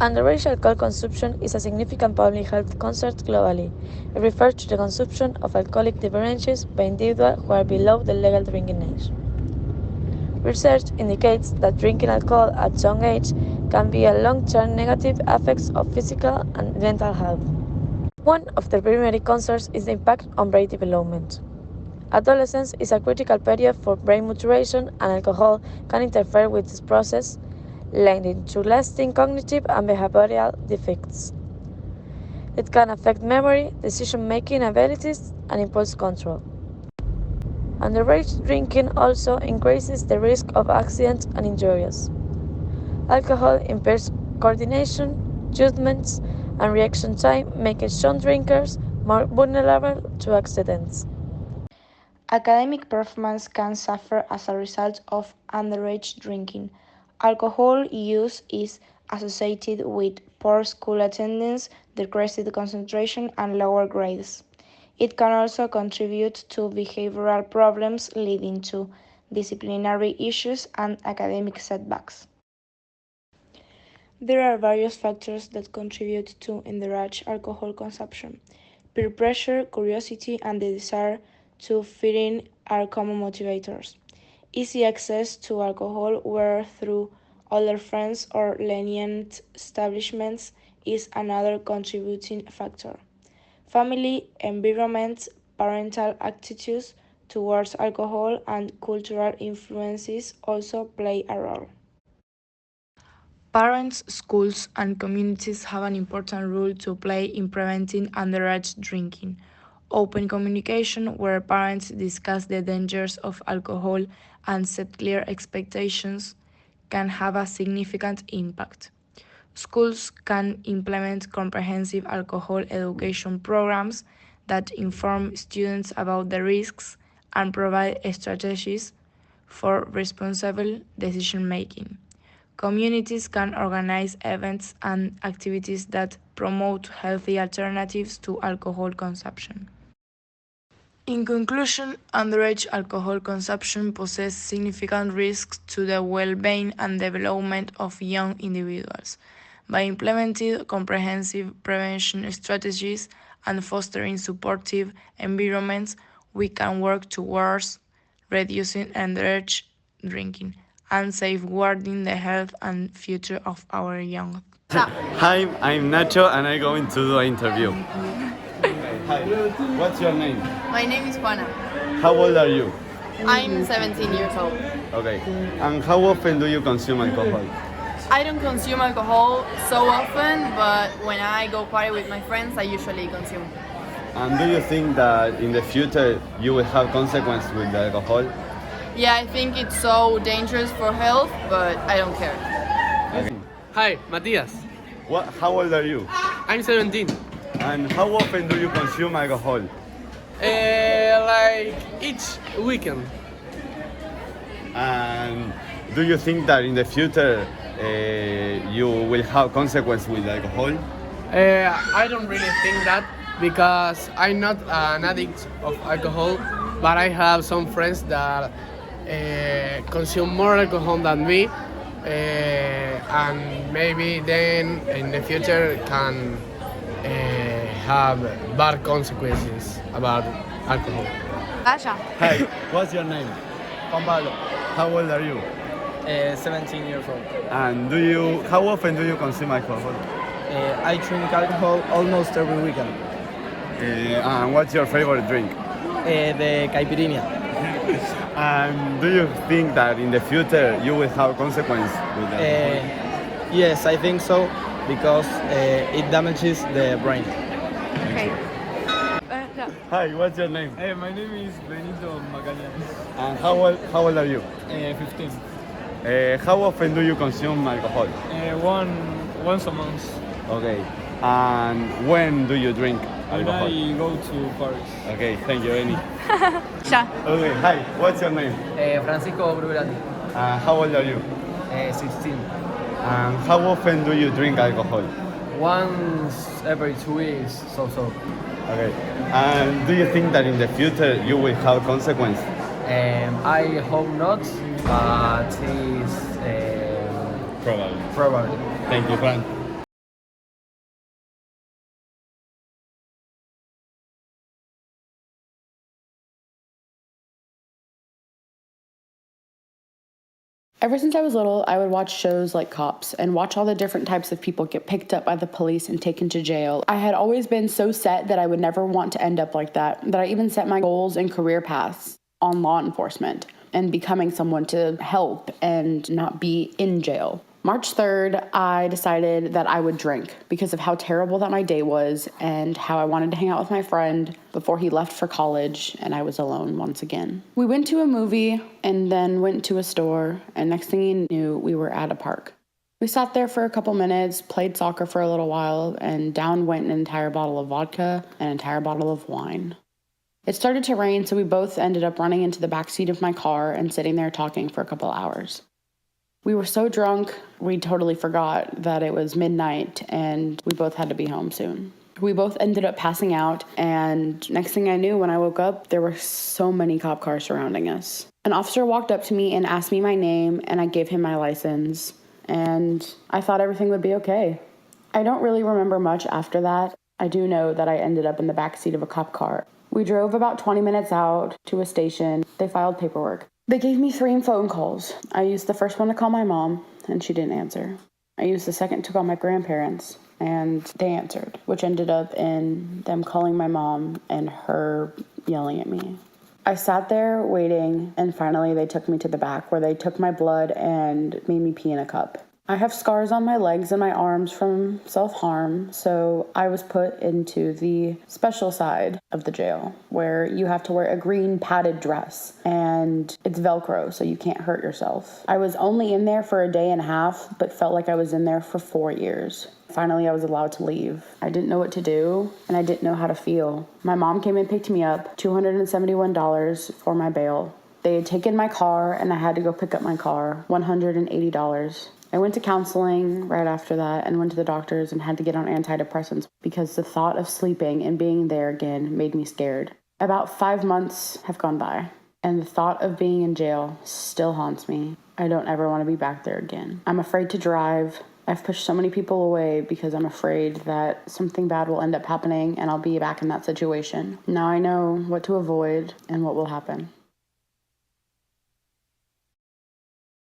Underage alcohol consumption is a significant public health concern globally. It refers to the consumption of alcoholic beverages by individuals who are below the legal drinking age. Research indicates that drinking alcohol at young age can be a long-term negative effects of physical and mental health. One of the primary concerns is the impact on brain development. Adolescence is a critical period for brain maturation, and alcohol can interfere with this process, leading to lasting cognitive and behavioral defects. It can affect memory, decision-making abilities, and impulse control. Underage drinking also increases the risk of accidents and injuries. Alcohol impairs coordination, judgments, and reaction time, making young drinkers more vulnerable to accidents. Academic performance can suffer as a result of underage drinking. Alcohol use is associated with poor school attendance, decreased concentration, and lower grades. It can also contribute to behavioral problems leading to disciplinary issues and academic setbacks. There are various factors that contribute to underage alcohol consumption. Peer pressure, curiosity, and the desire to fit in are common motivators. Easy access to alcohol, whether through older friends or lenient establishments, is another contributing factor. Family environment, parental attitudes towards alcohol, and cultural influences also play a role. Parents, schools, and communities have an important role to play in preventing underage drinking. Open communication, where parents discuss the dangers of alcohol and set clear expectations, can have a significant impact. Schools can implement comprehensive alcohol education programs that inform students about the risks and provide strategies for responsible decision making. Communities can organize events and activities that promote healthy alternatives to alcohol consumption. In conclusion, underage alcohol consumption poses significant risks to the well-being and development of young individuals. By implementing comprehensive prevention strategies and fostering supportive environments, we can work towards reducing underage drinking and safeguarding the health and future of our young. Hi, I'm Nacho and I'm going to do an interview. Hi, what's your name? My name is Juana. How old are you? I'm 17 years old. Okay, and how often do you consume alcohol? I don't consume alcohol so often, but when I go party with my friends, I usually consume. And do you think that in the future you will have consequences with the alcohol? Yeah, I think it's so dangerous for health, but I don't care. Okay. Hi, Matias. How old are you? I'm 17. And how often do you consume alcohol? Like each weekend. And do you think that in the future you will have consequences with alcohol? I don't really think that because I'm not an addict of alcohol, but I have some friends that consume more alcohol than me, and maybe then in the future can have bad consequences about alcohol. Vaya. Hi, what's your name? Juan Pablo, How old are you? 17 years old. And how often do you consume alcohol? I drink alcohol almost every weekend. And what's your favorite drink? The caipirinha. And do you think that in the future you will have consequences with that? Yes, I think so, because it damages the brain. Okay. Hi, what's your name? Hey, my name is Benito Magallanes. And how old are you? 15. How often do you consume alcohol? Once a month. Okay. And when do you drink When alcohol? I go to Paris. Okay, thank you, Eni. Ya. Okay, hi, what's your name? Francisco Brugerati, How old are you? 16. And how often do you drink alcohol? Once every 2 weeks, so. Okay. And do you think that in the future you will have consequences? I hope not, but it's Probably. probably. Thank you, Frank. Ever since I was little, I would watch shows like Cops and watch all the different types of people get picked up by the police and taken to jail. I had always been so set that I would never want to end up like that I even set my goals and career paths on law enforcement and becoming someone to help and not be in jail. March 3rd, I decided that I would drink because of how terrible that my day was and how I wanted to hang out with my friend before he left for college and I was alone once again. We went to a movie and then went to a store, and next thing you knew, we were at a park. We sat there for a couple minutes, played soccer for a little while, and down went an entire bottle of vodka and an entire bottle of wine. It started to rain, so we both ended up running into the backseat of my car and sitting there talking for a couple hours. We were so drunk, we totally forgot that it was midnight and we both had to be home soon. We both ended up passing out, and next thing I knew, when I woke up, there were so many cop cars surrounding us. An officer walked up to me and asked me my name, and I gave him my license, and I thought everything would be okay. I don't really remember much after that. I do know that I ended up in the backseat of a cop car. We drove about 20 minutes out to a station. They filed paperwork. They gave me 3 phone calls. I used the first one to call my mom, and she didn't answer. I used the second to call my grandparents, and they answered, which ended up in them calling my mom and her yelling at me. I sat there waiting, and finally they took me to the back where they took my blood and made me pee in a cup. I have scars on my legs and my arms from self-harm, so I was put into the special side of the jail where you have to wear a green padded dress and it's Velcro, so you can't hurt yourself. I was only in there for a day and a half, but felt like I was in there for 4 years. Finally, I was allowed to leave. I didn't know what to do, and I didn't know how to feel. My mom came and picked me up, $271 for my bail. They had taken my car, and I had to go pick up my car, $180. I went to counseling right after that and went to the doctors and had to get on antidepressants because the thought of sleeping and being there again made me scared. About 5 months have gone by, and the thought of being in jail still haunts me. I don't ever want to be back there again. I'm afraid to drive. I've pushed so many people away because I'm afraid that something bad will end up happening and I'll be back in that situation. Now I know what to avoid and what will happen.